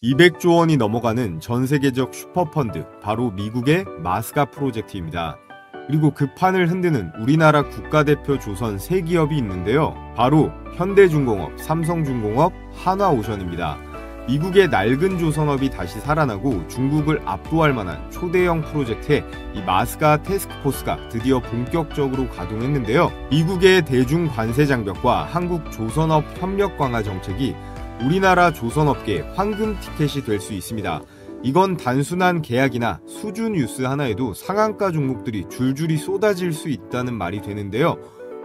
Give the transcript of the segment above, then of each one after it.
200조 원이 넘어가는 전 세계적 슈퍼펀드, 바로 미국의 마스가 프로젝트입니다. 그리고 그 판을 흔드는 우리나라 국가대표 조선 세 기업이 있는데요. 바로 현대중공업, 삼성중공업, 한화오션입니다. 미국의 낡은 조선업이 다시 살아나고 중국을 압도할 만한 초대형 프로젝트에 이 마스가 태스크포스가 드디어 본격적으로 가동했는데요. 미국의 대중 관세 장벽과 한국 조선업 협력 강화 정책이 우리나라 조선업계의 황금 티켓이 될 수 있습니다. 이건 단순한 계약이나 수주 뉴스 하나에도 상한가 종목들이 줄줄이 쏟아질 수 있다는 말이 되는데요.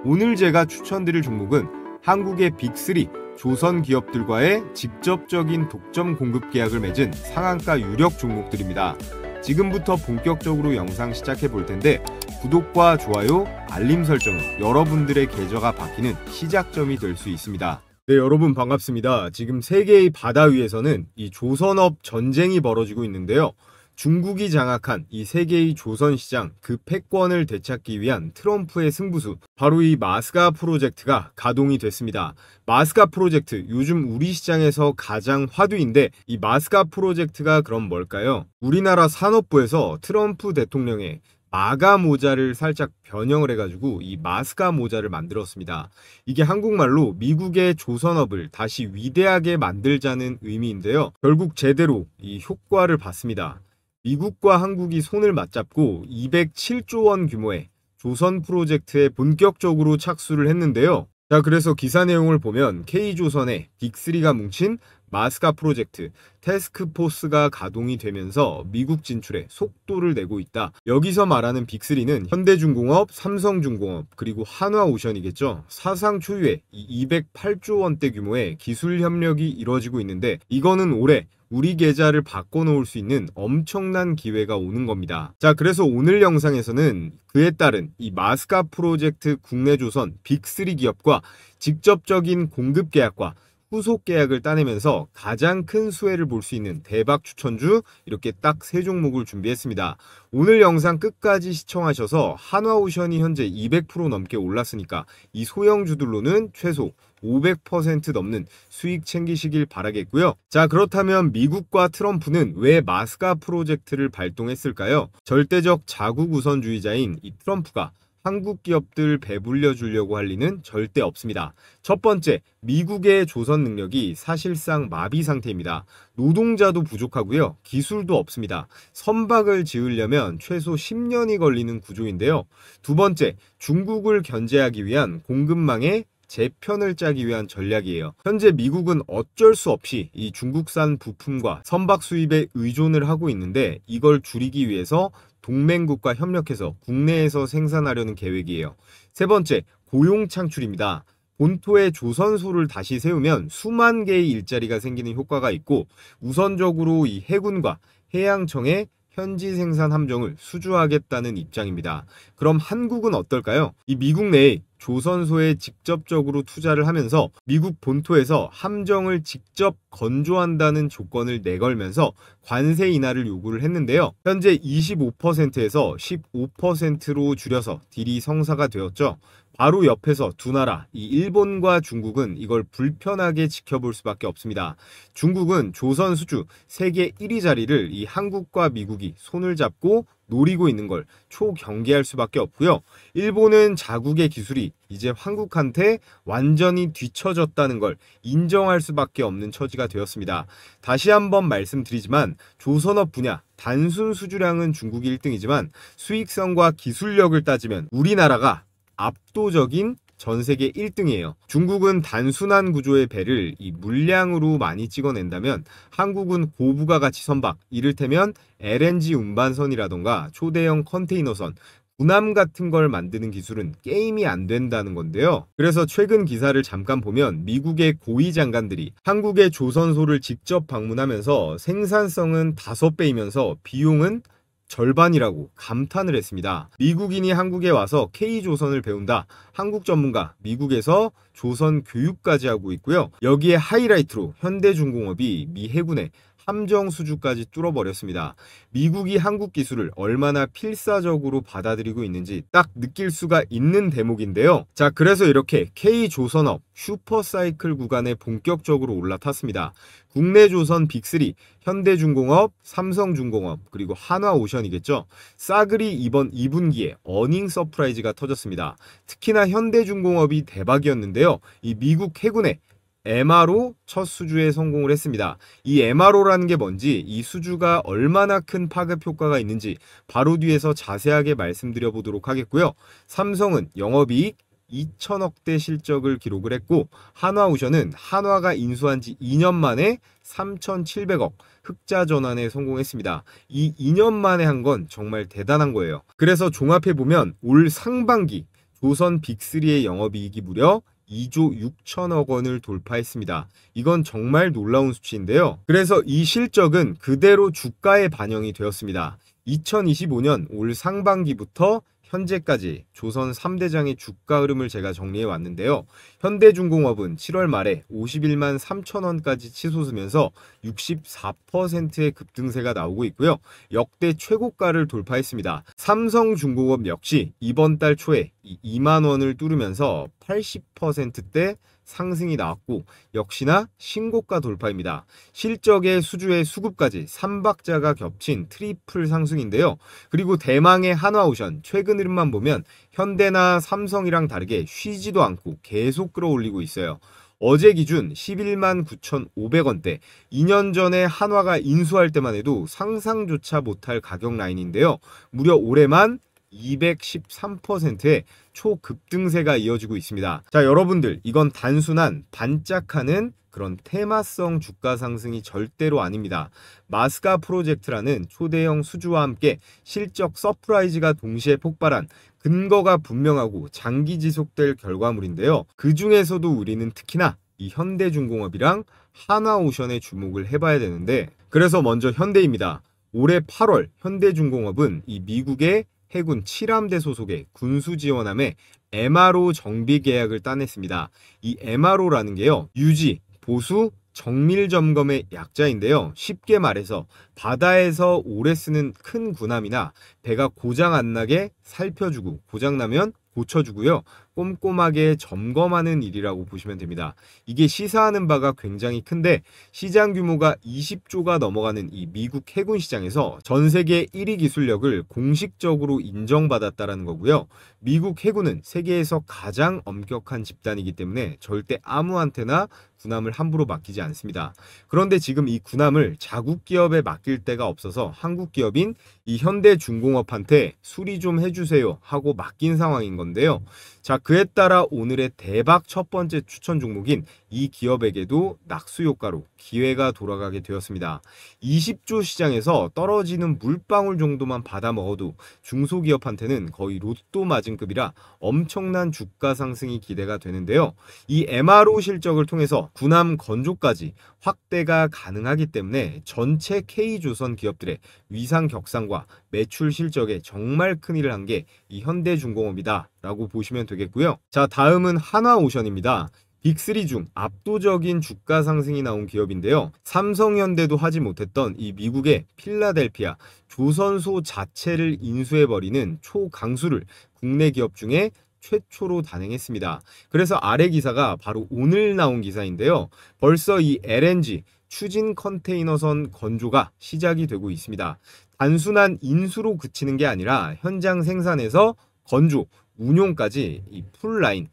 오늘 제가 추천드릴 종목은 한국의 빅3 조선 기업들과의 직접적인 독점 공급 계약을 맺은 상한가 유력 종목들입니다. 지금부터 본격적으로 영상 시작해 볼 텐데 구독과 좋아요, 알림 설정은 여러분들의 계좌가 바뀌는 시작점이 될 수 있습니다. 네, 여러분 반갑습니다. 지금 세계의 바다 위에서는 이 조선업 전쟁이 벌어지고 있는데요. 중국이 장악한 이 세계의 조선시장 그 패권을 되찾기 위한 트럼프의 승부수, 바로 이 마스가 프로젝트가 가동이 됐습니다. 마스가 프로젝트, 요즘 우리 시장에서 가장 화두인데 이 마스가 프로젝트가 그럼 뭘까요? 우리나라 산업부에서 트럼프 대통령의 마가 모자를 살짝 변형을 해가지고 이 마스가 모자를 만들었습니다. 이게 한국말로 미국의 조선업을 다시 위대하게 만들자는 의미인데요. 결국 제대로 이 효과를 봤습니다. 미국과 한국이 손을 맞잡고 207조 원 규모의 조선 프로젝트에 본격적으로 착수를 했는데요. 자, 그래서 기사 내용을 보면 K조선의 빅3가 뭉친 마스가 프로젝트, 태스크포스가 가동이 되면서 미국 진출에 속도를 내고 있다. 여기서 말하는 빅3는 현대중공업, 삼성중공업, 그리고 한화오션이겠죠. 사상 초유의 208조 원대 규모의 기술 협력이 이뤄지고 있는데 이거는 올해 우리 계좌를 바꿔놓을 수 있는 엄청난 기회가 오는 겁니다. 자, 그래서 오늘 영상에서는 그에 따른 이 마스가 프로젝트 국내 조선 빅3 기업과 직접적인 공급 계약과 후속 계약을 따내면서 가장 큰 수혜를 볼 수 있는 대박 추천주, 이렇게 딱 3종목을 준비했습니다. 오늘 영상 끝까지 시청하셔서 한화오션이 현재 200% 넘게 올랐으니까 이 소형주들로는 최소 500% 넘는 수익 챙기시길 바라겠고요. 자, 그렇다면 미국과 트럼프는 왜 마스가 프로젝트를 발동했을까요? 절대적 자국 우선주의자인 이 트럼프가 한국 기업들 배불려 주려고 할 리는 절대 없습니다. 첫 번째, 미국의 조선 능력이 사실상 마비 상태입니다. 노동자도 부족하고요. 기술도 없습니다. 선박을 지으려면 최소 10년이 걸리는 구조인데요. 두 번째, 중국을 견제하기 위한 공급망의 재편을 짜기 위한 전략이에요. 현재 미국은 어쩔 수 없이 이 중국산 부품과 선박 수입에 의존을 하고 있는데 이걸 줄이기 위해서 동맹국과 협력해서 국내에서 생산하려는 계획이에요. 세 번째, 고용 창출입니다. 본토에 조선소를 다시 세우면 수만 개의 일자리가 생기는 효과가 있고 우선적으로 이 해군과 해양청에 현지 생산 함정을 수주하겠다는 입장입니다. 그럼 한국은 어떨까요? 이 미국 내에 조선소에 직접적으로 투자를 하면서 미국 본토에서 함정을 직접 건조한다는 조건을 내걸면서 관세 인하를 요구를 했는데요. 현재 25%에서 15%로 줄여서 딜이 성사가 되었죠. 바로 옆에서 두 나라, 이 일본과 중국은 이걸 불편하게 지켜볼 수밖에 없습니다. 중국은 조선 수주 세계 1위 자리를 이 한국과 미국이 손을 잡고 노리고 있는 걸 초경계할 수밖에 없고요. 일본은 자국의 기술이 이제 한국한테 완전히 뒤처졌다는 걸 인정할 수밖에 없는 처지가 되었습니다. 다시 한번 말씀드리지만 조선업 분야 단순 수주량은 중국이 1등이지만 수익성과 기술력을 따지면 우리나라가 압도적인 전 세계 1등이에요. 중국은 단순한 구조의 배를 이 물량으로 많이 찍어낸다면 한국은 고부가 가치 선박, 이를테면 LNG 운반선이라던가 초대형 컨테이너선, 군함 같은 걸 만드는 기술은 게임이 안 된다는 건데요. 그래서 최근 기사를 잠깐 보면 미국의 고위 장관들이 한국의 조선소를 직접 방문하면서 생산성은 5배이면서 비용은 절반이라고 감탄을 했습니다. 미국인이 한국에 와서 K조선을 배운다. 한국 전문가 미국에서 조선 교육까지 하고 있고요. 여기에 하이라이트로 현대중공업이 미 해군에 함정 수주까지 뚫어버렸습니다. 미국이 한국 기술을 얼마나 필사적으로 받아들이고 있는지 딱 느낄 수가 있는 대목인데요. 자, 그래서 이렇게 K조선업 슈퍼사이클 구간에 본격적으로 올라탔습니다. 국내 조선 빅3, 현대중공업, 삼성중공업, 그리고 한화오션이겠죠. 싸그리 이번 2분기에 어닝 서프라이즈가 터졌습니다. 특히나 현대중공업이 대박이었는데요. 이 미국 해군의 MRO 첫 수주에 성공을 했습니다. 이 MRO라는 게 뭔지, 이 수주가 얼마나 큰 파급 효과가 있는지 바로 뒤에서 자세하게 말씀드려 보도록 하겠고요. 삼성은 영업이익 2천억대 실적을 기록을 했고, 한화오션은 한화가 인수한 지 2년 만에 3,700억 흑자 전환에 성공했습니다. 이 2년 만에 한 건 정말 대단한 거예요. 그래서 종합해보면 올 상반기 조선 빅3의 영업이익이 무려 2조 6천억 원을 돌파했습니다. 이건 정말 놀라운 수치인데요. 그래서 이 실적은 그대로 주가에 반영이 되었습니다. 2025년 올 상반기부터 현재까지 조선 3대장의 주가 흐름을 제가 정리해 왔는데요. 현대중공업은 7월 말에 51만 3천 원까지 치솟으면서 64%의 급등세가 나오고 있고요. 역대 최고가를 돌파했습니다. 삼성중공업 역시 이번 달 초에 2만 원을 뚫으면서 80%대 상승이 나왔고, 역시나 신고가 돌파입니다. 실적의 수주의 수급까지 3박자가 겹친 트리플 상승인데요. 그리고 대망의 한화오션 최근 흐름만 보면 현대나 삼성이랑 다르게 쉬지도 않고 계속 끌어올리고 있어요. 어제 기준 11만 9,500원대, 2년 전에 한화가 인수할 때만 해도 상상조차 못할 가격 라인인데요. 무려 올해만 213%의 초급등세가 이어지고 있습니다. 자, 여러분들, 이건 단순한 반짝하는 그런 테마성 주가 상승이 절대로 아닙니다. 마스가 프로젝트라는 초대형 수주와 함께 실적 서프라이즈가 동시에 폭발한 근거가 분명하고 장기 지속될 결과물인데요. 그 중에서도 우리는 특히나 이 현대중공업이랑 한화오션에 주목을 해봐야 되는데, 그래서 먼저 현대입니다. 올해 8월 현대중공업은 이 미국의 해군 7함대 소속의 군수지원함에 MRO 정비 계약을 따냈습니다. 이 MRO라는 게요, 유지, 보수, 정밀 점검의 약자인데요. 쉽게 말해서 바다에서 오래 쓰는 큰 군함이나 배가 고장 안 나게 살펴주고, 고장나면 고쳐주고요. 꼼꼼하게 점검하는 일이라고 보시면 됩니다. 이게 시사하는 바가 굉장히 큰데, 시장 규모가 20조가 넘어가는 이 미국 해군 시장에서 전 세계 1위 기술력을 공식적으로 인정받았다라는 거고요. 미국 해군은 세계에서 가장 엄격한 집단이기 때문에 절대 아무한테나 군함을 함부로 맡기지 않습니다. 그런데 지금 이 군함을 자국 기업에 맡길 데가 없어서 한국 기업인 이 현대중공업한테 수리 좀 해주세요 하고 맡긴 상황인 건데요. 자, 그에 따라 오늘의 대박 첫 번째 추천 종목인 이 기업에게도 낙수 효과로 기회가 돌아가게 되었습니다. 20조 시장에서 떨어지는 물방울 정도만 받아 먹어도 중소기업한테는 거의 로또 맞은 급이라 엄청난 주가 상승이 기대가 되는데요. 이 MRO 실적을 통해서 군함 건조까지 확대가 가능하기 때문에 전체 K조선 기업들의 위상 격상과 매출 실적에 정말 큰일을 한 게 이 현대중공업이다 라고 보시면 되겠고요. 자, 다음은 한화오션입니다. 빅3 중 압도적인 주가 상승이 나온 기업인데요. 삼성현대도 하지 못했던 이 미국의 필라델피아 조선소 자체를 인수해버리는 초강수를 국내 기업 중에 최초로 단행했습니다. 그래서 아래 기사가 바로 오늘 나온 기사인데요. 벌써 이 LNG 추진 컨테이너선 건조가 시작이 되고 있습니다. 단순한 인수로 그치는 게 아니라 현장 생산에서 건조, 운용까지 이 풀라인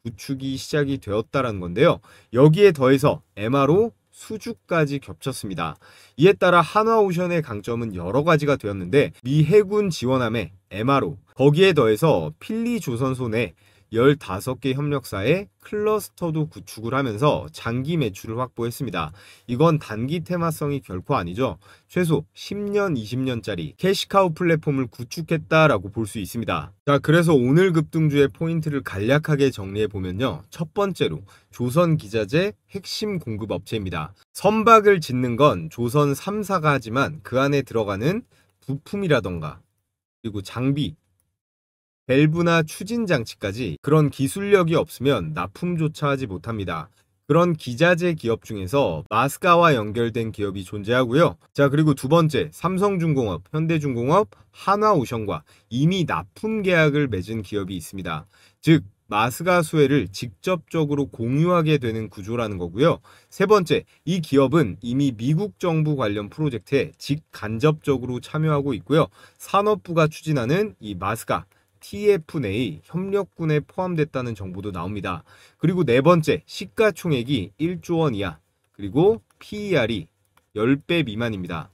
구축이 시작이 되었다는 건데요. 여기에 더해서 MRO 수주까지 겹쳤습니다. 이에 따라 한화오션의 강점은 여러 가지가 되었는데, 미 해군 지원함의 MRO, 거기에 더해서 필리조선소 내 15개 협력사의 클러스터도 구축을 하면서 장기 매출을 확보했습니다. 이건 단기 테마성이 결코 아니죠. 최소 10년, 20년짜리 캐시카우 플랫폼을 구축했다라고 볼 수 있습니다. 자, 그래서 오늘 급등주의 포인트를 간략하게 정리해보면요. 첫 번째로 조선기자재 핵심 공급 업체입니다. 선박을 짓는 건 조선 3사가 하지만 그 안에 들어가는 부품이라던가 그리고 장비, 밸브나 추진 장치까지 그런 기술력이 없으면 납품조차 하지 못합니다. 그런 기자재 기업 중에서 마스가와 연결된 기업이 존재하고요. 자, 그리고 두 번째, 삼성중공업, 현대중공업, 한화오션과 이미 납품 계약을 맺은 기업이 있습니다. 즉 마스가 수혜를 직접적으로 공유하게 되는 구조라는 거고요. 세 번째, 이 기업은 이미 미국 정부 관련 프로젝트에 직간접적으로 참여하고 있고요. 산업부가 추진하는 이 마스가 TF 내의 협력군에 포함됐다는 정보도 나옵니다. 그리고 네 번째, 시가총액이 1조 원 이하, 그리고 PER이 10배 미만입니다.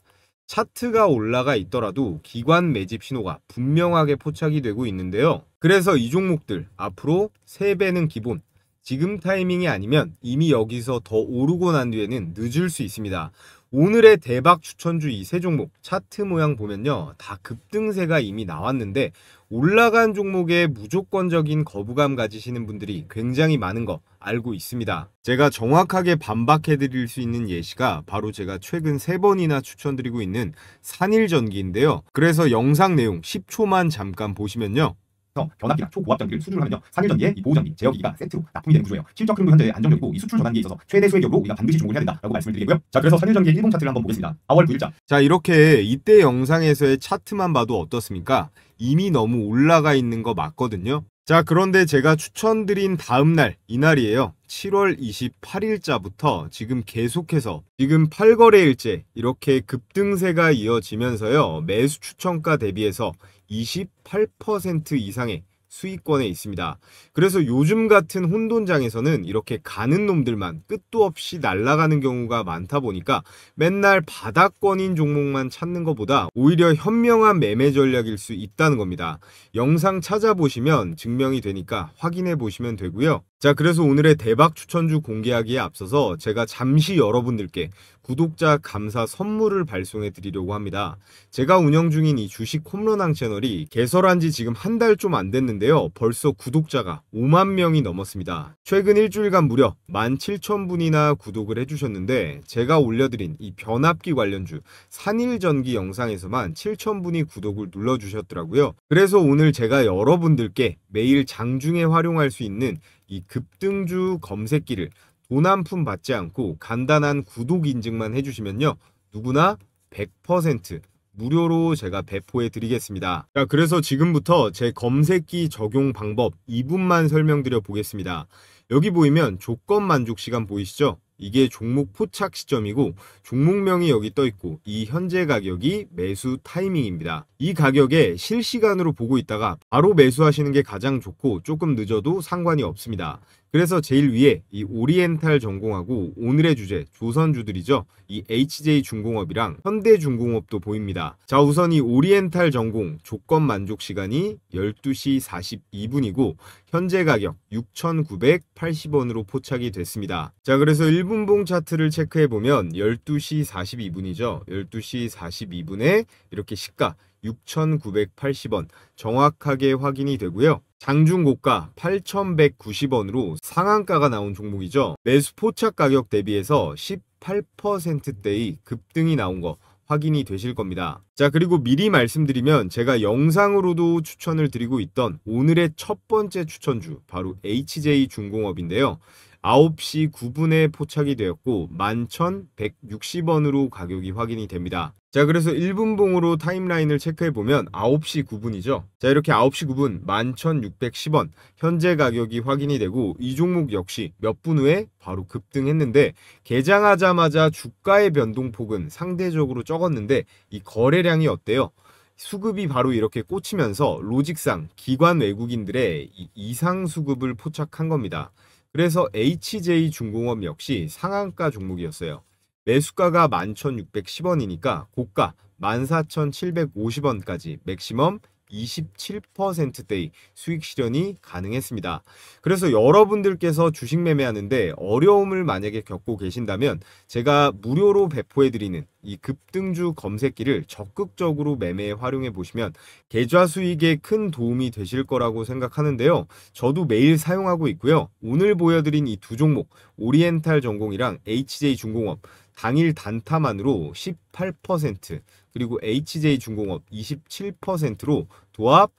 차트가 올라가 있더라도 기관 매집 신호가 분명하게 포착이 되고 있는데요. 그래서 이 종목들 앞으로 3배는 기본, 지금 타이밍이 아니면 이미 여기서 더 오르고 난 뒤에는 늦을 수 있습니다. 오늘의 대박 추천주 이 세 종목 차트 모양 보면요, 다 급등세가 이미 나왔는데 올라간 종목에 무조건적인 거부감 가지시는 분들이 굉장히 많은 거 알고 있습니다. 제가 정확하게 반박해 드릴 수 있는 예시가 바로 제가 최근 3번이나 추천드리고 있는 산일전기인데요. 그래서 영상 내용 10초만 잠깐 보시면요, 변압기나 초고압 전기를 수주를 하면요, 산일전기의 이 보호전기, 제어기기가 세트로 납품이 되는 구조예요. 실적 흐름도 현재 안정적이고 이 수출 전환기에 있어서 최대 수혜 기업으로 우리가 반드시 주목을 해야 된다라고 말씀을 드리고요. 자, 그래서 산일전기의 일봉 차트를 한번 보겠습니다. 4월 9일자. 자, 이렇게 이때 영상에서의 차트만 봐도 어떻습니까? 이미 너무 올라가 있는 거 맞거든요. 자, 그런데 제가 추천드린 다음날, 이날이에요. 7월 28일자부터 지금 계속해서 지금 8거래일째 이렇게 급등세가 이어지면서요, 매수 추천가 대비해서 28% 이상의 수익권에 있습니다. 그래서 요즘 같은 혼돈장에서는 이렇게 가는 놈들만 끝도 없이 날아가는 경우가 많다 보니까 맨날 바닥권인 종목만 찾는 것보다 오히려 현명한 매매 전략일 수 있다는 겁니다. 영상 찾아보시면 증명이 되니까 확인해 보시면 되고요. 자, 그래서 오늘의 대박 추천주 공개하기에 앞서서 제가 잠시 여러분들께 구독자 감사 선물을 발송해 드리려고 합니다. 제가 운영 중인 이 주식 홈런왕 채널이 개설한 지 지금 한 달 좀 안 됐는데요, 벌써 구독자가 5만 명이 넘었습니다. 최근 일주일간 무려 17,000분이나 구독을 해주셨는데, 제가 올려드린 이 변압기 관련주 산일전기 영상에서만 7,000분이 구독을 눌러주셨더라고요. 그래서 오늘 제가 여러분들께 매일 장중에 활용할 수 있는 이 급등주 검색기를 돈 한 푼 받지 않고 간단한 구독 인증만 해주시면요, 누구나 100% 무료로 제가 배포해 드리겠습니다. 자, 그래서 지금부터 제 검색기 적용 방법 2분만 설명드려 보겠습니다. 여기 보이면 조건 만족 시간 보이시죠? 이게 종목 포착 시점이고 종목명이 여기 떠 있고 이 현재 가격이 매수 타이밍입니다. 이 가격에 실시간으로 보고 있다가 바로 매수하시는 게 가장 좋고 조금 늦어도 상관이 없습니다. 그래서 제일 위에 이 오리엔탈 전공하고 오늘의 주제 조선주들이죠, 이 HJ중공업이랑 현대중공업도 보입니다. 자, 우선 이 오리엔탈 전공 조건 만족 시간이 12시 42분이고 현재 가격 6,980원으로 포착이 됐습니다. 자, 그래서 1분봉 차트를 체크해보면 12시 42분이죠. 12시 42분에 이렇게 시가 6,980원 정확하게 확인이 되고요. 장중 고가 8,190원으로 상한가가 나온 종목이죠. 매수 포착 가격 대비해서 18%대의 급등이 나온 거 확인이 되실 겁니다. 자, 그리고 미리 말씀드리면 제가 영상으로도 추천을 드리고 있던 오늘의 첫 번째 추천주 바로 HJ중공업인데요. 9시 9분에 포착이 되었고 11,160원으로 가격이 확인이 됩니다. 자, 그래서 1분봉으로 타임라인을 체크해보면 9시 9분이죠. 자, 이렇게 9시 9분 11,610원 현재 가격이 확인이 되고 이 종목 역시 몇 분 후에 바로 급등했는데 개장하자마자 주가의 변동폭은 상대적으로 적었는데 이 거래량이 어때요? 수급이 바로 이렇게 꽂히면서 로직상 기관 외국인들의 이 이상 수급을 포착한 겁니다. 그래서 HJ중공업 역시 상한가 종목이었어요. 매수가가 11,610원이니까 고가 14,750원까지 맥시멈 27%대의 수익 실현이 가능했습니다. 그래서 여러분들께서 주식 매매하는데 어려움을 만약에 겪고 계신다면 제가 무료로 배포해드리는 이 급등주 검색기를 적극적으로 매매에 활용해 보시면 계좌 수익에 큰 도움이 되실 거라고 생각하는데요. 저도 매일 사용하고 있고요. 오늘 보여드린 이 두 종목 오리엔탈 전공이랑 HJ중공업 당일 단타만으로 18% 그리고 HJ중공업 27%로 도합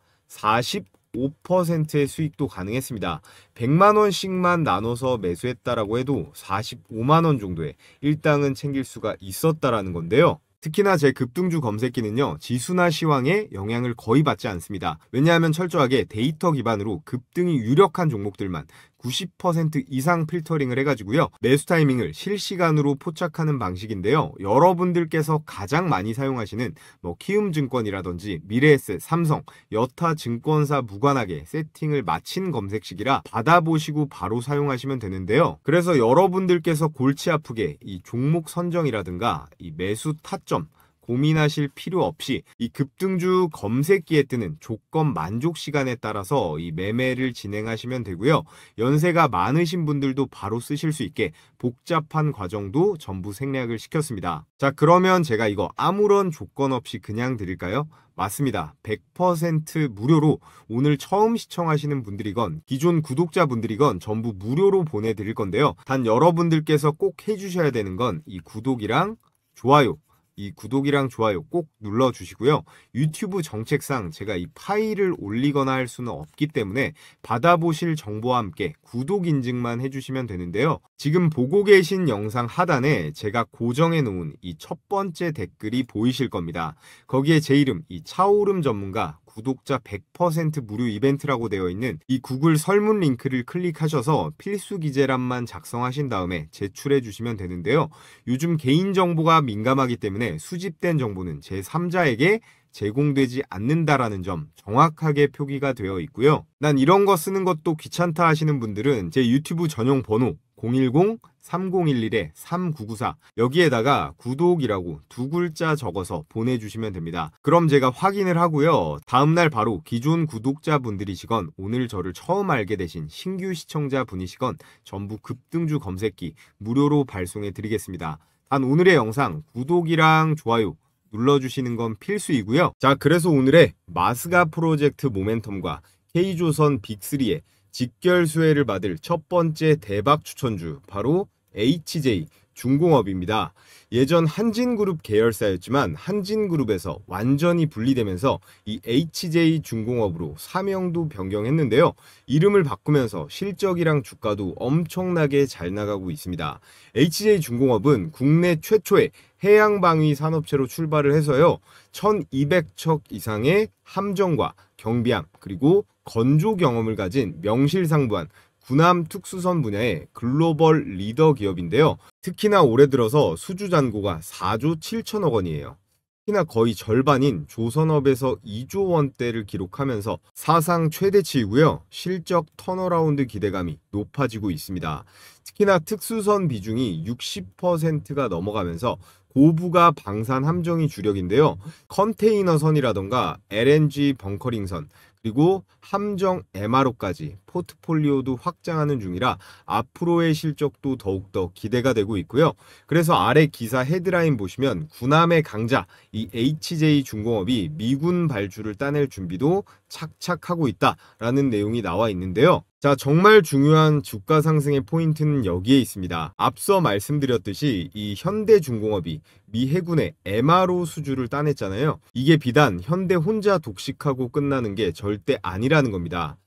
5%의 수익도 가능했습니다. 100만 원씩만 나눠서 매수했다라고 해도 45만 원 정도의 일당은 챙길 수가 있었다라는 건데요. 특히나 제 급등주 검색기는요, 지수나 시황에 영향을 거의 받지 않습니다. 왜냐하면 철저하게 데이터 기반으로 급등이 유력한 종목들만 90% 이상 필터링을 해가지고요, 매수 타이밍을 실시간으로 포착하는 방식인데요. 여러분들께서 가장 많이 사용하시는 키움증권이라든지 미래에셋, 삼성, 여타 증권사 무관하게 세팅을 마친 검색식이라 받아보시고 바로 사용하시면 되는데요. 그래서 여러분들께서 골치 아프게 이 종목 선정이라든가 이 매수 타점 고민하실 필요 없이 이 급등주 검색기에 뜨는 조건 만족 시간에 따라서 이 매매를 진행하시면 되고요. 연세가 많으신 분들도 바로 쓰실 수 있게 복잡한 과정도 전부 생략을 시켰습니다. 자, 그러면 제가 이거 아무런 조건 없이 그냥 드릴까요? 맞습니다. 100% 무료로 오늘 처음 시청하시는 분들이건 기존 구독자분들이건 전부 무료로 보내드릴 건데요. 단 여러분들께서 꼭 해주셔야 되는 건 이 구독이랑 좋아요, 이 구독이랑 좋아요 꼭 눌러주시고요. 유튜브 정책상 제가 이 파일을 올리거나 할 수는 없기 때문에 받아보실 정보와 함께 구독 인증만 해주시면 되는데요. 지금 보고 계신 영상 하단에 제가 고정해 놓은 이 첫 번째 댓글이 보이실 겁니다. 거기에 제 이름, 이 차오름 전문가 구독자 100% 무료 이벤트라고 되어 있는 이 구글 설문 링크를 클릭하셔서 필수 기재란만 작성하신 다음에 제출해 주시면 되는데요. 요즘 개인정보가 민감하기 때문에 수집된 정보는 제3자에게 제공되지 않는다라는 점 정확하게 표기가 되어 있고요. 난 이런 거 쓰는 것도 귀찮다 하시는 분들은 제 유튜브 전용 번호 010-3011-3994 여기에다가 구독이라고 두 글자 적어서 보내주시면 됩니다. 그럼 제가 확인을 하고요. 다음날 바로 기존 구독자분들이시건 오늘 저를 처음 알게 되신 신규 시청자분이시건 전부 급등주 검색기 무료로 발송해 드리겠습니다. 단 오늘의 영상 구독이랑 좋아요 눌러주시는 건 필수이고요. 자, 그래서 오늘의 마스가 프로젝트 모멘텀과 K조선 빅3의 직결 수혜를 받을 첫 번째 대박 추천주 바로 HJ 중공업입니다. 예전 한진그룹 계열사였지만 한진그룹에서 완전히 분리되면서 이 HJ 중공업으로 사명도 변경했는데요. 이름을 바꾸면서 실적이랑 주가도 엄청나게 잘 나가고 있습니다. HJ 중공업은 국내 최초의 해양방위 산업체로 출발을 해서요, 1200척 이상의 함정과 경비함 그리고 건조 경험을 가진 명실상부한 군함 특수선 분야의 글로벌 리더 기업인데요. 특히나 올해 들어서 수주 잔고가 4조 7천억 원이에요. 특히나 거의 절반인 조선업에서 2조 원대를 기록하면서 사상 최대치이고요. 실적 턴어라운드 기대감이 높아지고 있습니다. 특히나 특수선 비중이 60%가 넘어가면서 고부가 방산 함정이 주력인데요. 컨테이너선이라던가 LNG 벙커링선 그리고 함정 MRO까지 포트폴리오도 확장하는 중이라 앞으로의 실적도 더욱더 기대가 되고 있고요. 그래서 아래 기사 헤드라인 보시면 군함의 강자 이 HJ 중공업이 미군 발주를 따낼 준비도 착착하고 있다라는 내용이 나와 있는데요. 자, 정말 중요한 주가 상승의 포인트는 여기에 있습니다. 앞서 말씀드렸듯이 이 현대중공업이 미 해군의 MRO 수주를 따냈잖아요. 이게 비단 현대 혼자 독식하고 끝나는 게 절대 아니라는 겁니다.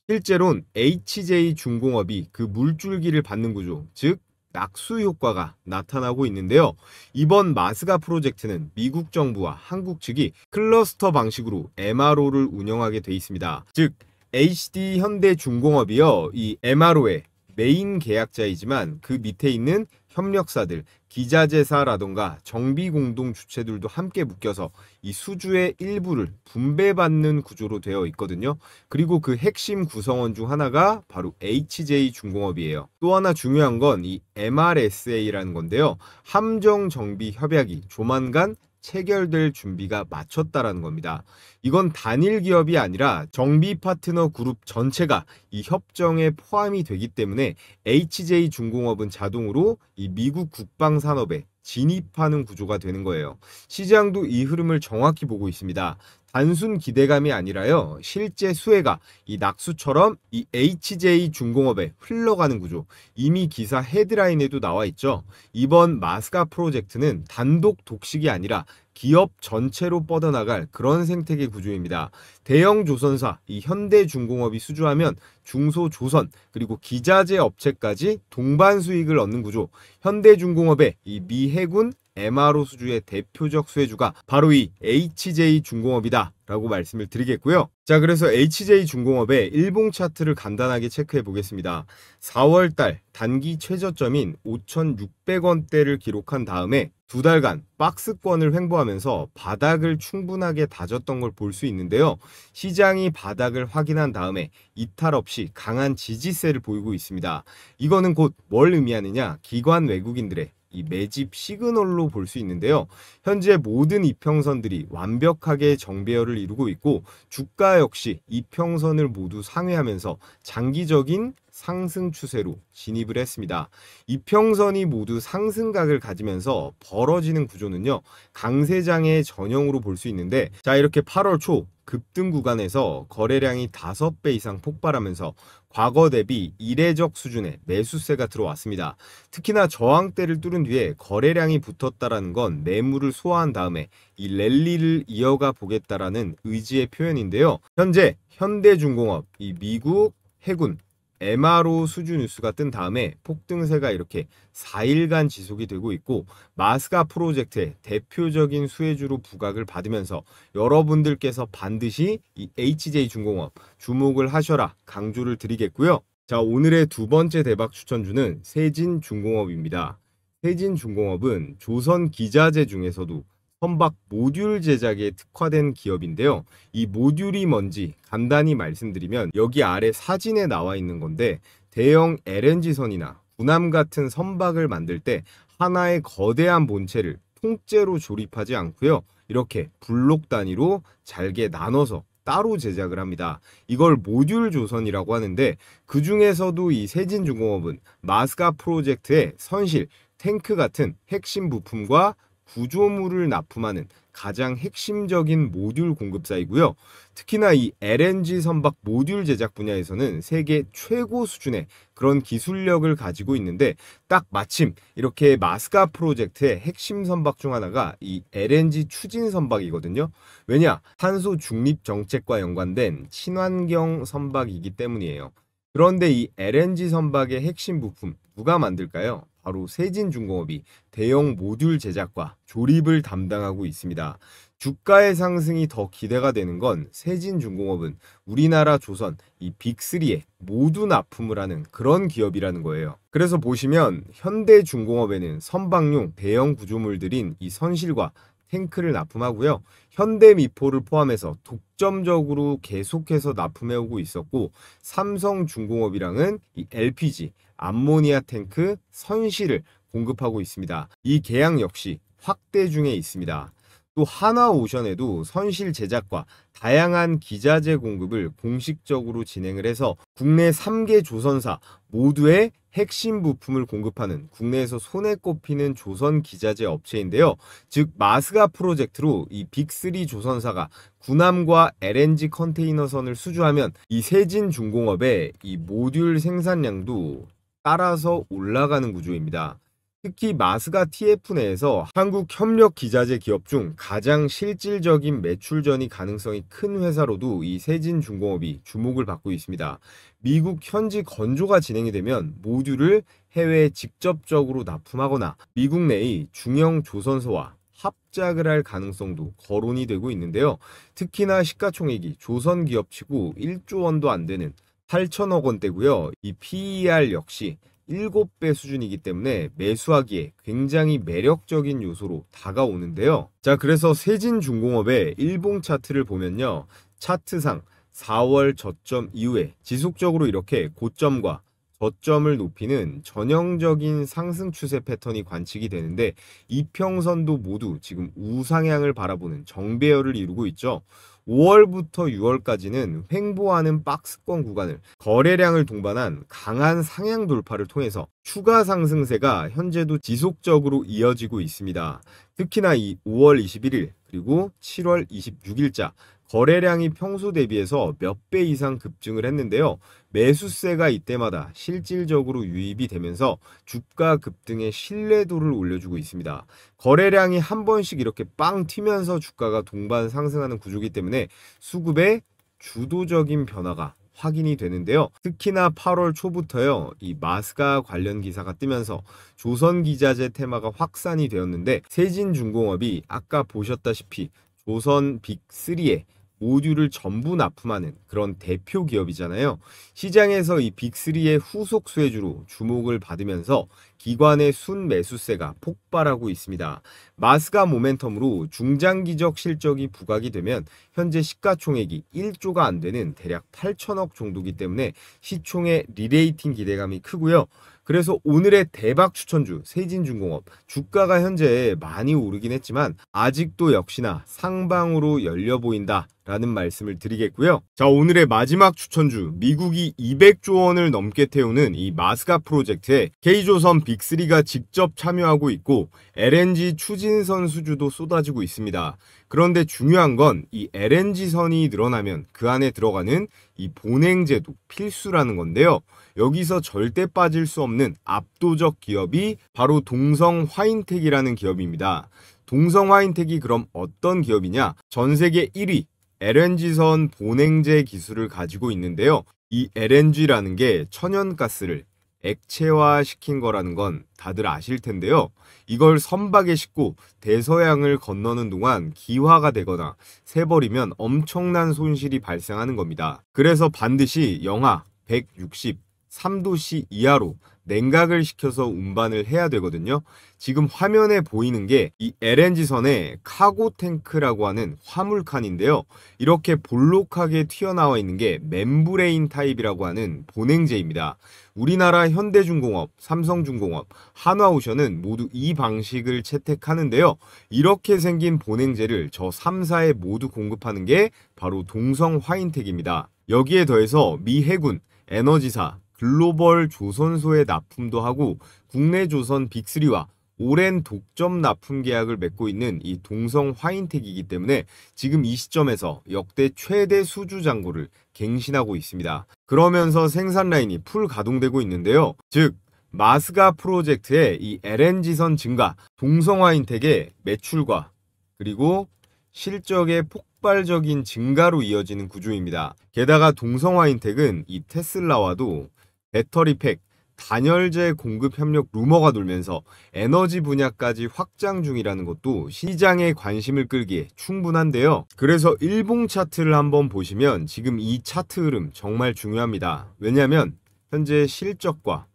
실제론 HJ 중공업이 그 물줄기를 받는 구조, 즉 낙수 효과가 나타나고 있는데요. 이번 마스가 프로젝트는 미국 정부와 한국 측이 클러스터 방식으로 MRO를 운영하게 돼 있습니다. 즉 HD 현대중공업이요, 이 MRO의 메인 계약자이지만 그 밑에 있는 협력사들, 기자재사라던가 정비공동 주체들도 함께 묶여서 이 수주의 일부를 분배받는 구조로 되어 있거든요. 그리고 그 핵심 구성원 중 하나가 바로 HJ 중공업이에요. 또 하나 중요한 건 이 MRSA라는 건데요. 함정 정비 협약이 조만간 체결될 준비가 마쳤다라는 겁니다. 이건 단일 기업이 아니라 정비 파트너 그룹 전체가 이 협정에 포함이 되기 때문에 HJ 중공업은 자동으로 이 미국 국방 산업에 진입하는 구조가 되는 거예요. 시장도 이 흐름을 정확히 보고 있습니다. 단순 기대감이 아니라요, 실제 수혜가 이 낙수처럼 이 HJ중공업에 흘러가는 구조, 이미 기사 헤드라인에도 나와 있죠. 이번 마스가 프로젝트는 단독 독식이 아니라 기업 전체로 뻗어나갈 그런 생태계 구조입니다. 대형 조선사 이 현대중공업이 수주하면 중소조선 그리고 기자재 업체까지 동반 수익을 얻는 구조, 현대중공업의 이 미 해군 MRO 수주의 대표적 수혜주가 바로 이 HJ중공업이다 라고 말씀을 드리겠고요. 자, 그래서 HJ중공업의 일봉 차트를 간단하게 체크해 보겠습니다. 4월달 단기 최저점인 5,600원대를 기록한 다음에 두 달간 박스권을 횡보하면서 바닥을 충분하게 다졌던 걸 볼 수 있는데요. 시장이 바닥을 확인한 다음에 이탈 없이 강한 지지세를 보이고 있습니다. 이거는 곧 뭘 의미하느냐? 기관 외국인들의 이 매집 시그널로 볼 수 있는데요. 현재 모든 이평선들이 완벽하게 정배열을 이루고 있고 주가 역시 이평선을 모두 상회하면서 장기적인 상승 추세로 진입을 했습니다. 이평선이 모두 상승각을 가지면서 벌어지는 구조는요, 강세장의 전형으로 볼 수 있는데, 자, 이렇게 8월 초 급등 구간에서 거래량이 5배 이상 폭발하면서 과거 대비 이례적 수준의 매수세가 들어왔습니다. 특히나 저항대를 뚫은 뒤에 거래량이 붙었다라는 건 매물을 소화한 다음에 이 랠리를 이어가 보겠다라는 의지의 표현인데요. 현재 현대중공업, 이 미국 해군 MRO 수주 뉴스가 뜬 다음에 폭등세가 이렇게 4일간 지속이 되고 있고, 마스가 프로젝트의 대표적인 수혜주로 부각을 받으면서 여러분들께서 반드시 이 HJ중공업 주목을 하셔라 강조를 드리겠고요. 자, 오늘의 두 번째 대박 추천주는 세진중공업입니다. 세진중공업은 조선 기자재 중에서도 선박 모듈 제작에 특화된 기업인데요. 이 모듈이 뭔지 간단히 말씀드리면 여기 아래 사진에 나와 있는 건데, 대형 LNG선이나 군함 같은 선박을 만들 때 하나의 거대한 본체를 통째로 조립하지 않고요, 이렇게 블록 단위로 잘게 나눠서 따로 제작을 합니다. 이걸 모듈 조선이라고 하는데, 그 중에서도 이 세진중공업은 마스가 프로젝트의 선실, 탱크 같은 핵심 부품과 구조물을 납품하는 가장 핵심적인 모듈 공급사이고요. 특히나 이 LNG 선박 모듈 제작 분야에서는 세계 최고 수준의 그런 기술력을 가지고 있는데, 딱 마침 이렇게 마스가 프로젝트의 핵심 선박 중 하나가 이 LNG 추진 선박이거든요. 왜냐? 탄소 중립 정책과 연관된 친환경 선박이기 때문이에요. 그런데 이 LNG 선박의 핵심 부품 누가 만들까요? 바로 세진중공업이 대형 모듈 제작과 조립을 담당하고 있습니다. 주가의 상승이 더 기대가 되는 건 세진중공업은 우리나라 조선 이 빅3에 모두 납품을 하는 그런 기업이라는 거예요. 그래서 보시면 현대중공업에는 선박용 대형 구조물들인 이 선실과 탱크를 납품하고요. 현대미포를 포함해서 독점적으로 계속해서 납품해오고 있었고, 삼성중공업이랑은 이 LPG, 암모니아 탱크, 선실을 공급하고 있습니다. 이 계약 역시 확대 중에 있습니다. 또 하나오션에도 선실 제작과 다양한 기자재 공급을 공식적으로 진행을 해서 국내 3개 조선사 모두의 핵심 부품을 공급하는 국내에서 손에 꼽히는 조선 기자재 업체인데요. 즉 마스가 프로젝트로 이 빅3 조선사가 군함과 LNG 컨테이너선을 수주하면 이 세진중공업의 이 모듈 생산량도 따라서 올라가는 구조입니다. 특히 마스가 TF 내에서 한국 협력 기자재 기업 중 가장 실질적인 매출전이 가능성이 큰 회사로도 이 세진중공업이 주목을 받고 있습니다. 미국 현지 건조가 진행이 되면 모듈을 해외에 직접적으로 납품하거나 미국 내의 중형 조선소와 합작을 할 가능성도 거론이 되고 있는데요. 특히나 시가총액이 조선 기업치고 1조 원도 안 되는 8천억 원대고요. 이 PER 역시 7배 수준이기 때문에 매수하기에 굉장히 매력적인 요소로 다가오는데요. 자, 그래서 세진중공업의 일봉 차트를 보면요, 차트상 4월 저점 이후에 지속적으로 이렇게 고점과 저점을 높이는 전형적인 상승 추세 패턴이 관측이 되는데, 이평선도 모두 지금 우상향을 바라보는 정배열을 이루고 있죠. 5월부터 6월까지는 횡보하는 박스권 구간을 거래량을 동반한 강한 상향 돌파를 통해서 추가 상승세가 현재도 지속적으로 이어지고 있습니다. 특히나 이 5월 21일 그리고 7월 26일자 거래량이 평소 대비해서 몇 배 이상 급증을 했는데요. 매수세가 이때마다 실질적으로 유입이 되면서 주가 급등의 신뢰도를 올려주고 있습니다. 거래량이 한 번씩 이렇게 빵 튀면서 주가가 동반 상승하는 구조이기 때문에 수급의 주도적인 변화가 확인이 되는데요. 특히나 8월 초부터요, 이 마스가 관련 기사가 뜨면서 조선기자재 테마가 확산이 되었는데, 세진중공업이 아까 보셨다시피 조선 빅3에 모듈을 전부 납품하는 그런 대표 기업이잖아요. 시장에서 이 빅3의 후속 수혜주로 주목을 받으면서 기관의 순매수세가 폭발하고 있습니다. 마스가 모멘텀으로 중장기적 실적이 부각이 되면 현재 시가총액이 1조가 안 되는 대략 8천억 정도이기 때문에 시총의 리레이팅 기대감이 크고요. 그래서 오늘의 대박 추천주 세진중공업 주가가 현재 많이 오르긴 했지만 아직도 역시나 상방으로 열려 보인다 라는 말씀을 드리겠고요. 자, 오늘의 마지막 추천주 미국이 200조 원을 넘게 태우는 이 마스가 프로젝트에 K조선 빅3가 직접 참여하고 있고 LNG 추진선 수주도 쏟아지고 있습니다. 그런데 중요한 건 이 LNG선이 늘어나면 그 안에 들어가는 이 본행제도 필수라는 건데요. 여기서 절대 빠질 수 없는 압도적 기업이 바로 동성 화인텍이라는 기업입니다. 동성 화인텍이 그럼 어떤 기업이냐? 전 세계 1위 LNG선 본행제 기술을 가지고 있는데요. 이 LNG라는 게 천연가스를 액체화 시킨 거라는 건 다들 아실 텐데요. 이걸 선박에 싣고 대서양을 건너는 동안 기화가 되거나 새버리면 엄청난 손실이 발생하는 겁니다. 그래서 반드시 영하 163도씨 이하로 냉각을 시켜서 운반을 해야 되거든요. 지금 화면에 보이는 게 이 LNG선의 카고 탱크라고 하는 화물칸인데요. 이렇게 볼록하게 튀어나와 있는 게 멤브레인 타입이라고 하는 본행제입니다. 우리나라 현대중공업, 삼성중공업, 한화오션은 모두 이 방식을 채택하는데요. 이렇게 생긴 본행제를 저 3사에 모두 공급하는 게 바로 동성 화인텍입니다. 여기에 더해서 미 해군, 에너지사, 글로벌 조선소에 납품도 하고 국내 조선 빅3와 오랜 독점 납품 계약을 맺고 있는 이 동성 화인텍이기 때문에 지금 이 시점에서 역대 최대 수주 잔고를 갱신하고 있습니다. 그러면서 생산 라인이 풀 가동되고 있는데요. 즉 마스가 프로젝트의 이 LNG선 증가, 동성 화인텍의 매출과 그리고 실적의 폭발적인 증가로 이어지는 구조입니다. 게다가 동성 화인텍은 이 테슬라와도 배터리팩, 단열재 공급 협력 루머가 돌면서 에너지 분야까지 확장 중이라는 것도 시장의 관심을 끌기에 충분한데요. 그래서 일봉 차트를 한번 보시면 지금 이 차트 흐름 정말 중요합니다. 왜냐하면 현재 실적과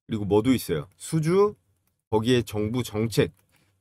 그리고 뭐도 있어요. 수주, 거기에 정부 정책,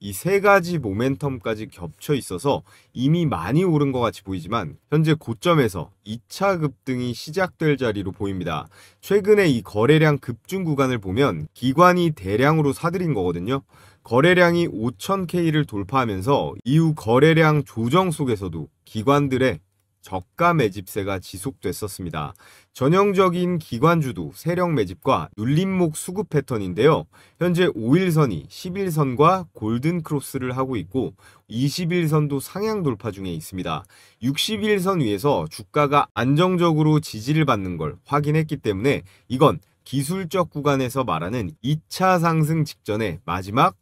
이 세 가지 모멘텀까지 겹쳐 있어서 이미 많이 오른 것 같이 보이지만 현재 고점에서 2차 급등이 시작될 자리로 보입니다. 최근에 이 거래량 급증 구간을 보면 기관이 대량으로 사들인 거거든요. 거래량이 5,000K를 돌파하면서 이후 거래량 조정 속에서도 기관들의 저가 매집세가 지속됐었습니다. 전형적인 기관주도 세력 매집과 눌림목 수급 패턴인데요. 현재 5일선이 10일선과 골든 크로스를 하고 있고 20일선도 상향 돌파 중에 있습니다. 60일선 위에서 주가가 안정적으로 지지를 받는 걸 확인했기 때문에 이건 기술적 구간에서 말하는 2차 상승 직전의 마지막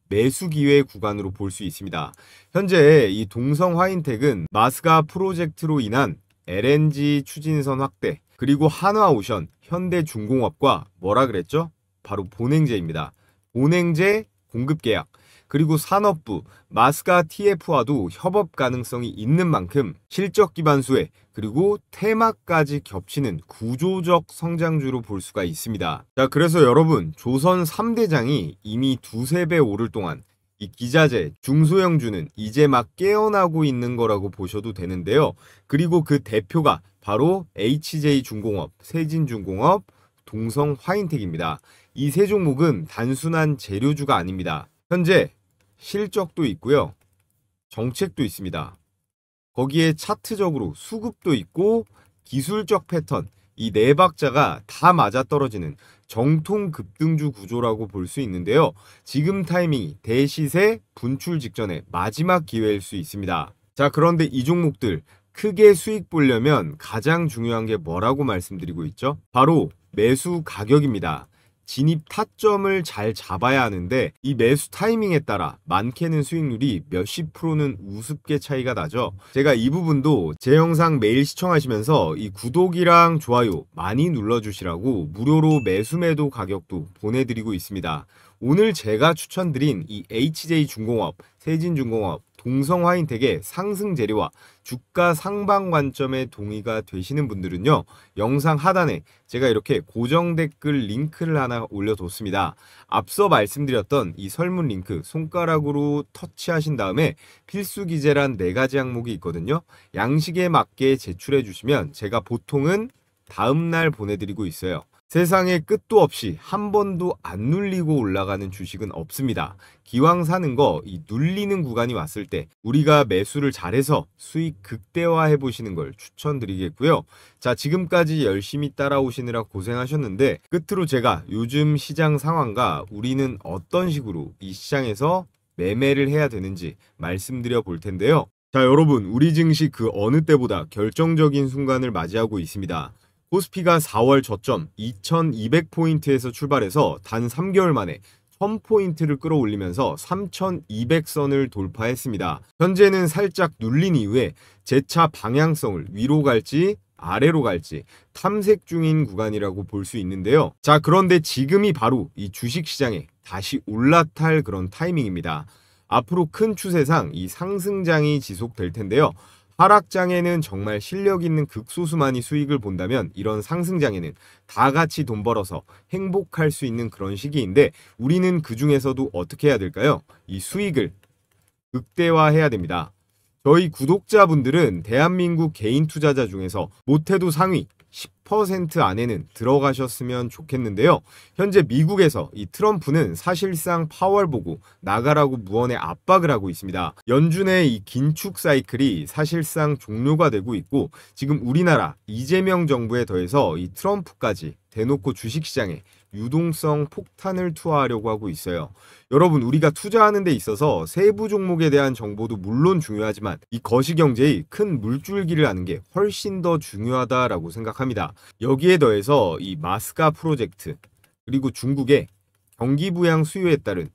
매수 기회 구간으로 볼 수 있습니다. 현재 이 동성 화인텍은 마스가 프로젝트로 인한 LNG 추진선 확대, 그리고 한화오션, 현대중공업과 뭐라 그랬죠? 바로 본행제입니다. 본행제 공급 계약, 그리고 산업부, 마스가 TF와도 협업 가능성이 있는 만큼 실적 기반 수혜, 그리고 테마까지 겹치는 구조적 성장주로 볼 수가 있습니다. 자, 그래서 여러분, 조선 3대장이 이미 두세 배 오를 동안 이 기자재, 중소형주는 이제 막 깨어나고 있는 거라고 보셔도 되는데요. 그리고 그 대표가 바로 HJ중공업, 세진중공업, 동성 화인텍입니다. 이 세 종목은 단순한 재료주가 아닙니다. 현재 실적도 있고요. 정책도 있습니다. 거기에 차트적으로 수급도 있고 기술적 패턴, 이 네 박자가 다 맞아떨어지는 정통 급등주 구조라고 볼 수 있는데요. 지금 타이밍이 대시세 분출 직전의 마지막 기회일 수 있습니다. 자, 그런데 이 종목들 크게 수익 보려면 가장 중요한 게 뭐라고 말씀드리고 있죠? 바로 매수 가격입니다. 진입 타점을 잘 잡아야 하는데 이 매수 타이밍에 따라 많게는 수익률이 몇십 프로는 우습게 차이가 나죠. 제가 이 부분도 제 영상 매일 시청하시면서 이 구독이랑 좋아요 많이 눌러주시라고 무료로 매수 매도 가격도 보내드리고 있습니다. 오늘 제가 추천드린 이 HJ중공업, 세진중공업, 동성화인텍의 상승 재료와 주가 상방 관점에 동의가 되시는 분들은요, 영상 하단에 제가 이렇게 고정 댓글 링크를 하나 올려뒀습니다. 앞서 말씀드렸던 이 설문 링크 손가락으로 터치하신 다음에 필수 기재란 4가지 항목이 있거든요. 양식에 맞게 제출해 주시면 제가 보통은 다음날 보내드리고 있어요. 세상에 끝도 없이 한 번도 안 눌리고 올라가는 주식은 없습니다. 기왕 사는 거 이 눌리는 구간이 왔을 때 우리가 매수를 잘해서 수익 극대화해 보시는 걸 추천드리겠고요. 자, 지금까지 열심히 따라오시느라 고생하셨는데 끝으로 제가 요즘 시장 상황과 우리는 어떤 식으로 이 시장에서 매매를 해야 되는지 말씀드려 볼 텐데요. 자, 여러분, 우리 증시 그 어느 때보다 결정적인 순간을 맞이하고 있습니다. 코스피가 4월 저점 2200포인트에서 출발해서 단 3개월 만에 1000포인트를 끌어올리면서 3200선을 돌파했습니다. 현재는 살짝 눌린 이후에 재차 방향성을 위로 갈지 아래로 갈지 탐색 중인 구간이라고 볼 수 있는데요. 자, 그런데 지금이 바로 이 주식시장에 다시 올라탈 그런 타이밍입니다. 앞으로 큰 추세상 이 상승장이 지속될 텐데요. 하락장에는 정말 실력 있는 극소수만이 수익을 본다면 이런 상승장에는 다 같이 돈 벌어서 행복할 수 있는 그런 시기인데 우리는 그 중에서도 어떻게 해야 될까요? 이 수익을 극대화해야 됩니다. 저희 구독자분들은 대한민국 개인 투자자 중에서 못해도 상위 10% 안에는 들어가셨으면 좋겠는데요. 현재 미국에서 이 트럼프는 사실상 파월 보고 나가라고 무언의 압박을 하고 있습니다. 연준의 이 긴축 사이클이 사실상 종료가 되고 있고 지금 우리나라 이재명 정부에 더해서 이 트럼프까지 대놓고 주식시장에 유동성 폭탄을 투하하려고 하고 있어요. 여러분, 우리가 투자하는 데 있어서 세부 종목에 대한 정보도 물론 중요하지만 이 거시경제의 큰 물줄기를 아는 게 훨씬 더 중요하다라고 생각합니다. 여기에 더해서 이 마스가 프로젝트 그리고 중국의 경기 부양 수요에 따른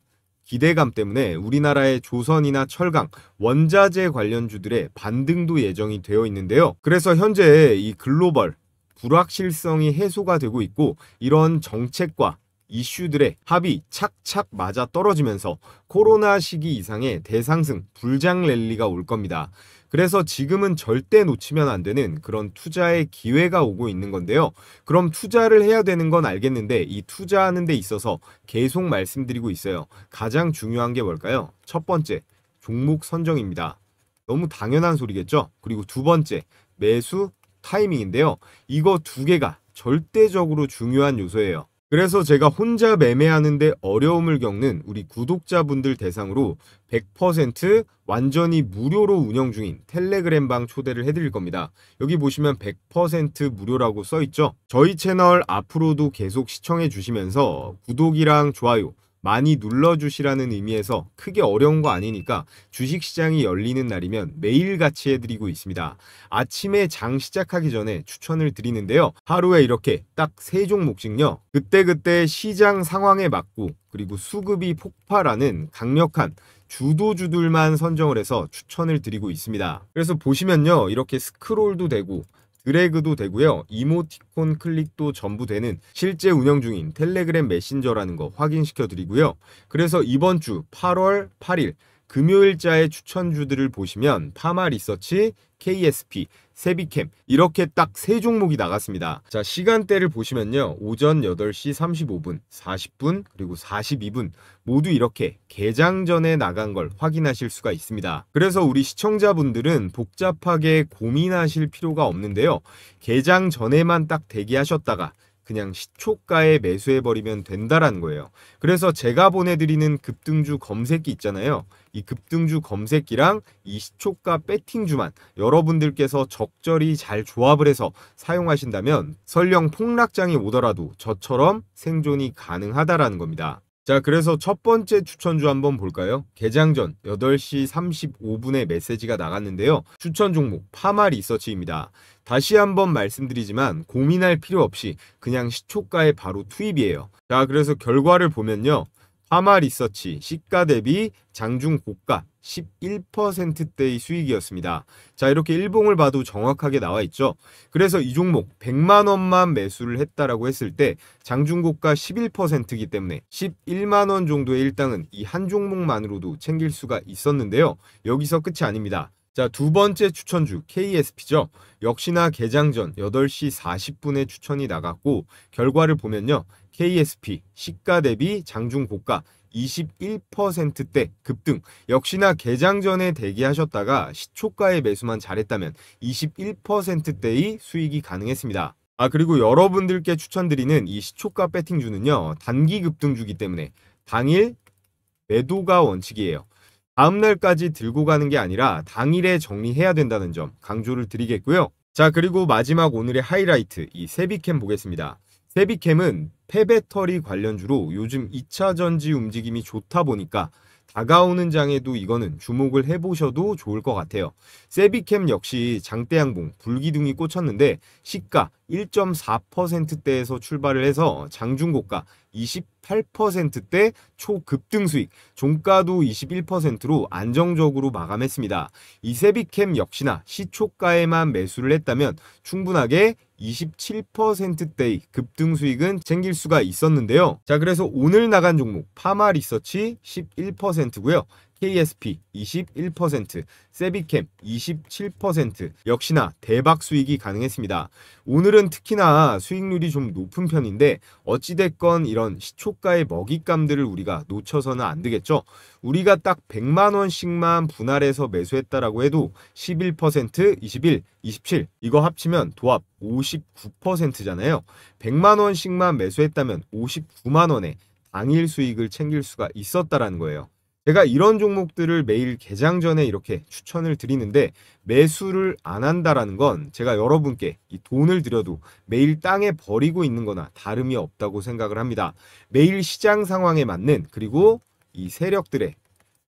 기대감 때문에 우리나라의 조선이나 철강, 원자재 관련주들의 반등도 예정이 되어 있는데요. 그래서 현재 이 글로벌 불확실성이 해소가 되고 있고 이런 정책과 이슈들의 합이 착착 맞아 떨어지면서 코로나 시기 이상의 대상승 불장 랠리가 올 겁니다. 그래서 지금은 절대 놓치면 안 되는 그런 투자의 기회가 오고 있는 건데요. 그럼 투자를 해야 되는 건 알겠는데 이 투자하는 데 있어서 계속 말씀드리고 있어요. 가장 중요한 게 뭘까요? 첫 번째, 종목 선정입니다. 너무 당연한 소리겠죠? 그리고 두 번째, 매수 타이밍인데요. 이거 두 개가 절대적으로 중요한 요소예요. 그래서 제가 혼자 매매하는데 어려움을 겪는 우리 구독자분들 대상으로 100% 완전히 무료로 운영 중인 텔레그램방 초대를 해드릴 겁니다. 여기 보시면 100% 무료라고 써있죠. 저희 채널 앞으로도 계속 시청해 주시면서 구독이랑 좋아요 많이 눌러주시라는 의미에서 크게 어려운 거 아니니까 주식시장이 열리는 날이면 매일같이 해드리고 있습니다. 아침에 장 시작하기 전에 추천을 드리는데요. 하루에 이렇게 딱 3종목씩요. 그때그때 시장 상황에 맞고 그리고 수급이 폭발하는 강력한 주도주들만 선정을 해서 추천을 드리고 있습니다. 그래서 보시면요. 이렇게 스크롤도 되고 드래그도 되고요. 이모티콘 클릭도 전부 되는 실제 운영 중인 텔레그램 메신저라는 거 확인시켜 드리고요. 그래서 이번 주 8월 8일 금요일자의 추천주들을 보시면 파마리서치, KSP, 세비캠 이렇게 딱 3종목이 나갔습니다. 자, 시간대를 보시면요. 오전 8시 35분, 40분, 그리고 42분 모두 이렇게 개장 전에 나간 걸 확인하실 수가 있습니다. 그래서 우리 시청자분들은 복잡하게 고민하실 필요가 없는데요. 개장 전에만 딱 대기하셨다가 그냥 시초가에 매수해버리면 된다라는 거예요. 그래서 제가 보내드리는 급등주 검색기 있잖아요. 이 급등주 검색기랑 이 시초가 배팅주만 여러분들께서 적절히 잘 조합을 해서 사용하신다면 설령 폭락장이 오더라도 저처럼 생존이 가능하다라는 겁니다. 자, 그래서 첫 번째 추천주 한번 볼까요? 개장 전 8시 35분에 메시지가 나갔는데요. 추천 종목 파마 리서치입니다. 다시 한번 말씀드리지만 고민할 필요 없이 그냥 시초가에 바로 투입이에요. 자, 그래서 결과를 보면요. 파마 리서치 시가 대비 장중 고가 11%대의 수익이었습니다. 자, 이렇게 일봉을 봐도 정확하게 나와 있죠. 그래서 이 종목 100만 원만 매수를 했다라고 했을 때 장중 고가 11%이기 때문에 11만 원 정도의 일당은 이 한 종목만으로도 챙길 수가 있었는데요. 여기서 끝이 아닙니다. 자, 두 번째 추천주 KSP죠. 역시나 개장 전 8시 40분에 추천이 나갔고 결과를 보면요. KSP 시가 대비 장중 고가 21%대 급등. 역시나 개장 전에 대기하셨다가 시초가에 매수만 잘했다면 21%대의 수익이 가능했습니다. 아, 그리고 여러분들께 추천드리는 이 시초가 배팅주는요. 단기 급등주기 때문에 당일 매도가 원칙이에요. 다음날까지 들고 가는 게 아니라 당일에 정리해야 된다는 점 강조를 드리겠고요. 자, 그리고 마지막 오늘의 하이라이트 이 세비캠 보겠습니다. 세비캠은 폐배터리 관련주로 요즘 2차 전지 움직임이 좋다 보니까 다가오는 장에도 이거는 주목을 해보셔도 좋을 것 같아요. 세비캠 역시 장대양봉 불기둥이 꽂혔는데 시가 1.4%대에서 출발을 해서 장중고가 28%대 초급등 수익, 종가도 21%로 안정적으로 마감했습니다. 이 세비캠 역시나 시초가에만 매수를 했다면 충분하게 27%대의 급등 수익은 챙길 수가 있었는데요. 자, 그래서 오늘 나간 종목 파마 리서치 11%고요. KSP 21%, 세비캠 27% 역시나 대박 수익이 가능했습니다. 오늘은 특히나 수익률이 좀 높은 편인데 어찌됐건 이런 시초가의 먹잇감들을 우리가 놓쳐서는 안 되겠죠. 우리가 딱 100만 원씩만 분할해서 매수했다라고 해도 11%, 21, 27 이거 합치면 도합 59%잖아요. 100만 원씩만 매수했다면 59만 원에 당일 수익을 챙길 수가 있었다라는 거예요. 제가 이런 종목들을 매일 개장 전에 이렇게 추천을 드리는데 매수를 안 한다라는 건 제가 여러분께 이 돈을 들여도 매일 땅에 버리고 있는 거나 다름이 없다고 생각을 합니다. 매일 시장 상황에 맞는 그리고 이 세력들의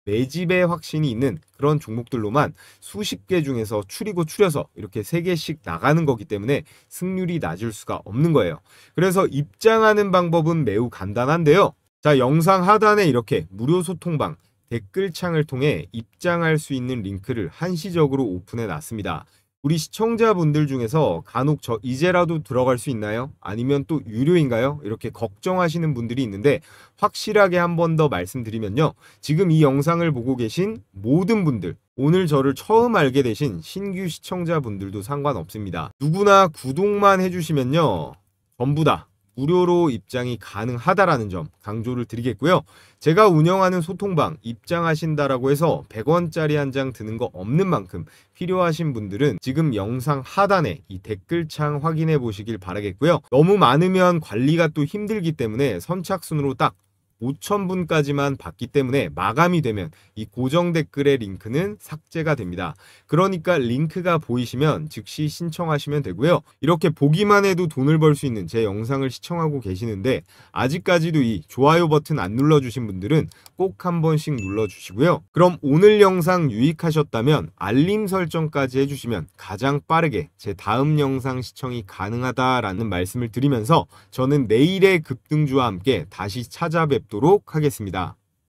매집의 확신이 있는 그런 종목들로만 수십 개 중에서 추려서 이렇게 3개씩 나가는 거기 때문에 승률이 낮을 수가 없는 거예요. 그래서 입장하는 방법은 매우 간단한데요. 자, 영상 하단에 이렇게 무료 소통방 댓글창을 통해 입장할 수 있는 링크를 한시적으로 오픈해 놨습니다. 우리 시청자분들 중에서 간혹 저 이제라도 들어갈 수 있나요? 아니면 또 유료인가요? 이렇게 걱정하시는 분들이 있는데 확실하게 한 번 더 말씀드리면요. 지금 이 영상을 보고 계신 모든 분들, 오늘 저를 처음 알게 되신 신규 시청자분들도 상관없습니다. 누구나 구독만 해주시면요. 전부 다 무료로 입장이 가능하다라는 점 강조를 드리겠고요. 제가 운영하는 소통방 입장하신다라고 해서 100원짜리 한 장 드는 거 없는 만큼 필요하신 분들은 지금 영상 하단에 이 댓글창 확인해 보시길 바라겠고요. 너무 많으면 관리가 또 힘들기 때문에 선착순으로 딱 5,000분까지만 받기 때문에 마감이 되면 이 고정 댓글의 링크는 삭제가 됩니다. 그러니까 링크가 보이시면 즉시 신청하시면 되고요. 이렇게 보기만 해도 돈을 벌 수 있는 제 영상을 시청하고 계시는데 아직까지도 이 좋아요 버튼 안 눌러주신 분들은 꼭 한 번씩 눌러주시고요. 그럼 오늘 영상 유익하셨다면 알림 설정까지 해주시면 가장 빠르게 제 다음 영상 시청이 가능하다라는 말씀을 드리면서 저는 내일의 급등주와 함께 다시 찾아뵙도록 하겠습니다.